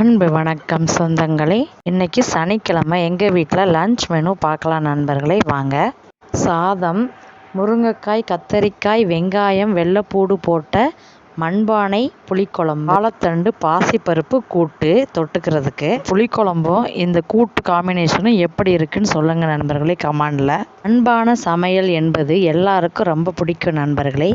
அன்பு வணக்கம் சொந்தங்களே. இன்னைக்கு சனிக்கிழமை எங்கள் வீட்டில் லஞ்ச் மெனு பார்க்கலாம் நண்பர்களே. வாங்க. சாதம், முருங்கைக்காய், கத்தரிக்காய், வெங்காயம், வெள்ளைப்பூடு போட்ட மண்பானை புளிக்குழம்பு, வாழைத்தண்டு, பாசிப்பருப்பு கூட்டு தொட்டுக்கிறதுக்கு. புளிக்குழம்பும் இந்த கூட்டு காம்பினேஷனும் எப்படி இருக்குன்னு சொல்லுங்க நண்பர்களே கமெண்டில். மண்பானை சமையல் என்பது எல்லாருக்கும் ரொம்ப பிடிக்கும் நண்பர்களே.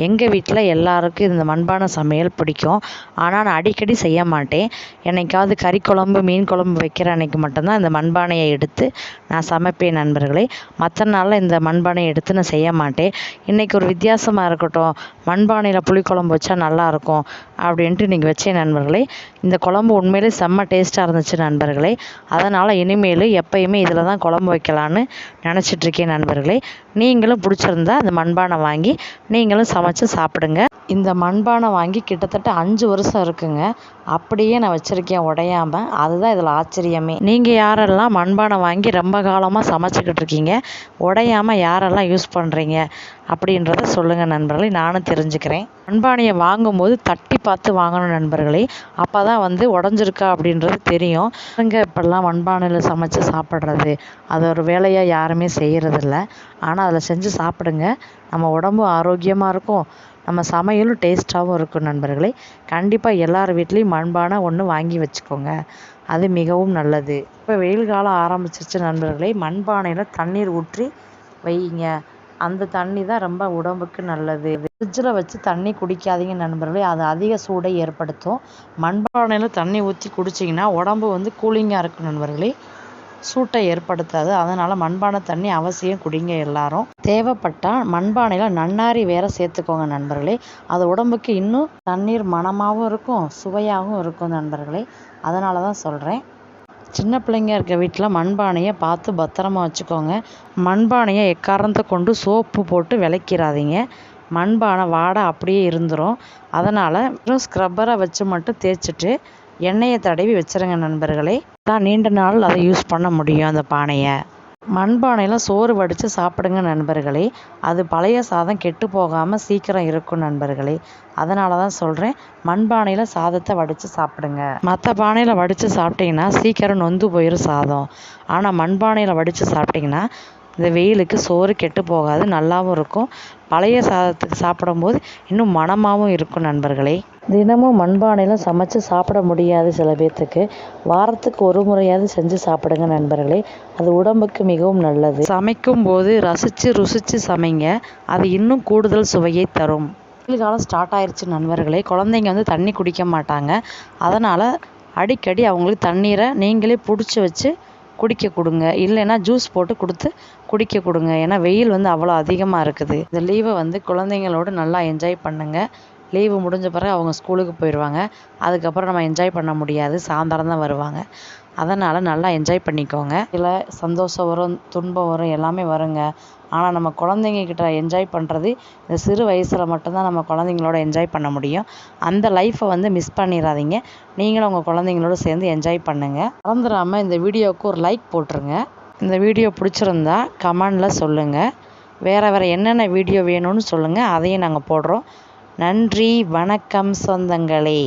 எங்கள் வீட்டில் எல்லாருக்கும் இந்த மண்பானை சமையல் பிடிக்கும். ஆனால் நான் அடிக்கடி செய்ய மாட்டேன். என்னைக்காவது கறி குழம்பு, மீன் குழம்பு வைக்கிற அன்னைக்கு மட்டும்தான் இந்த மண்பானையை எடுத்து நான் சமைப்பேன் நண்பர்களே. மற்ற நாளில் இந்த மண்பானையை எடுத்து நான் செய்ய மாட்டேன். இன்றைக்கி ஒரு வித்தியாசமாக இருக்கட்டும், மண்பானையில் புளிக்குழம்பு வச்சா நல்லாயிருக்கும் அப்படின்ட்டு இன்றைக்கி வச்சேன் நண்பர்களே. இந்த குழம்பு உண்மையிலே செம்ம டேஸ்ட்டாக இருந்துச்சு நண்பர்களே. அதனால் இனிமேல் எப்பயுமே இதில் தான் குழம்பு வைக்கலான்னு நினச்சிட்ருக்கேன் நண்பர்களே. நீங்களும் பிடிச்சிருந்தா இந்த மண்பானை வாங்கி நீங்களும் சமைச்சு சாப்பிடுங்க. இந்த மண்பானை வாங்கி கிட்டத்தட்ட 5 வருஷம் இருக்குங்க. அப்படியே நான் வச்சுருக்கேன் உடையாமல். அதுதான் இதில் ஆச்சரியமே. நீங்கள் யாரெல்லாம் மண்பானை வாங்கி ரொம்ப காலமாக சமைச்சிக்கிட்டு இருக்கீங்க, உடையாமல் யாரெல்லாம் யூஸ் பண்ணுறீங்க அப்படின்றத சொல்லுங்கள் நண்பர்களே, நானும் தெரிஞ்சுக்கிறேன். மண்பானையை வாங்கும்போது தட்டி பார்த்து வாங்கணும் நண்பர்களே. அப்போ தான் உடஞ்சிருக்கா அப்படின்றது தெரியும். இப்போல்லாம் மண்பானையில் சமைச்சு சாப்பிட்றது அது ஒரு வேலையாக யாருமே செய்கிறதில்ல. ஆனால் அதில் செஞ்சு சாப்பிடுங்க. நம்ம உடம்பும் ஆரோக்கியமாக இருக்கும், நம்ம சமையலும் டேஸ்ட்டாகவும் இருக்கும் நண்பர்களே. கண்டிப்பாக எல்லார் வீட்லேயும் மண்பானை ஒன்று வாங்கி வச்சுக்கோங்க, அது மிகவும் நல்லது. இப்போ வெயில் காலம் ஆரம்பிச்சிருச்சு நண்பர்களே. மண்பானையில் தண்ணீர் ஊற்றி வைங்க. அந்த தண்ணி தான் ரொம்ப உடம்புக்கு நல்லது. ஃப்ரிட்ஜில் வச்சு தண்ணி குடிக்காதீங்க நண்பர்களே, அது அதிக சூடை ஏற்படுத்தும். மண்பானையில் தண்ணி ஊற்றி குடிச்சிங்கன்னா உடம்பு கூலிங்காக இருக்கும் நண்பர்களே, சூட்டை ஏற்படுத்தாது. அதனால் மண்பானை தண்ணி அவசியம் குடிங்க எல்லாரும். தேவைப்பட்டால் மண்பானையில் நன்னாரி வேற சேர்த்துக்கோங்க நண்பர்களே. அது உடம்புக்கு இன்னும் தண்ணீர் மணமாகவும் இருக்கும், சுவையாகவும் இருக்கும் நண்பர்களே. அதனால தான் சொல்கிறேன். சின்ன பிள்ளைங்க இருக்க வீட்டில் மண்பானையை பார்த்து பத்திரமா வச்சுக்கோங்க. மண்பானையை எக்காரணத்தை கொண்டு சோப்பு போட்டு விளக்கிடாதீங்க. மண்பானை வாடை அப்படியே இருந்துடும். அதனால் ஸ்க்ரப்பரை வச்சு மட்டும் தேய்ச்சிட்டு எண்ணெயை தடவி வச்சுருங்க நண்பர்களே. தான் நீண்ட நாள் அதை யூஸ் பண்ண முடியும் அந்த பானையை. மண்பானையில் சோறு வடித்து சாப்பிடுங்க நண்பர்களே. அது பழைய சாதம் கெட்டு போகாமல் சீக்கிரம் இருக்கும் நண்பர்களே. அதனால தான் சொல்கிறேன், மண்பானையில் சாதத்தை வடித்து சாப்பிடுங்க. மற்ற பானையில் வடித்து சாப்பிட்டிங்கன்னா சீக்கிரம் நொந்து போயிடும் சாதம். ஆனால் மண்பானையில் வடித்து சாப்பிட்டிங்கன்னா இந்த வெயிலுக்கு சோறு கெட்டு போகாது, நல்லாவும் இருக்கும். பழைய சாதத்துக்கு சாப்பிடும்போது இன்னும் மணமாகவும் இருக்கும் நண்பர்களே. தினமும் மண்பானையில் சமைச்சு சாப்பிட முடியாது சில பேர்த்துக்கு. வாரத்துக்கு ஒரு முறையாவது செஞ்சு சாப்பிடுங்க நண்பர்களே, அது உடம்புக்கு மிகவும் நல்லது. சமைக்கும் போது ரசித்து ருசித்து சமைங்க, அது இன்னும் கூடுதல் சுவையை தரும். வெயில் காலம் ஸ்டார்ட் ஆயிடுச்சு நண்பர்களே. குழந்தைங்க தண்ணி குடிக்க மாட்டாங்க. அதனால் அடிக்கடி அவங்களுக்கு தண்ணீரை நீங்களே பிடிச்சி வச்சு குடிக்க கொடுங்க. இல்லைன்னா ஜூஸ் போட்டு கொடுத்து குடிக்க கொடுங்க. ஏன்னா வெயில் அவ்வளோ அதிகமாக இருக்குது. இந்த லீவை குழந்தைங்களோடு நல்லா என்ஜாய் பண்ணுங்கள். லீவு முடிஞ்ச பிறகு அவங்க ஸ்கூலுக்கு போயிடுவாங்க. அதுக்கப்புறம் நம்ம என்ஜாய் பண்ண முடியாது, சாயந்தரம் தான் வருவாங்க. அதனால் நல்லா என்ஜாய் பண்ணிக்கோங்க. இல்லை சந்தோஷம் வரும், துன்பம் வரும், எல்லாமே வருங்க. ஆனால் நம்ம குழந்தைங்கக்கிட்ட என்ஜாய் பண்ணுறது இந்த சிறு வயசில் மட்டும்தான் நம்ம குழந்தைங்களோட என்ஜாய் பண்ண முடியும். அந்த லைஃப்பை மிஸ் பண்ணிடாதீங்க. நீங்களும் உங்கள் குழந்தைங்களோட சேர்ந்து என்ஜாய் பண்ணுங்கள். மறந்துடாமல் இந்த வீடியோவுக்கு ஒரு லைக் போட்டுருங்க. இந்த வீடியோ பிடிச்சிருந்தா கமெண்டில் சொல்லுங்கள். வேறு என்னென்ன வீடியோ வேணும்னு சொல்லுங்கள், அதையும் நாங்கள் போடுறோம். நன்றி, வணக்கம் சொந்தங்களே.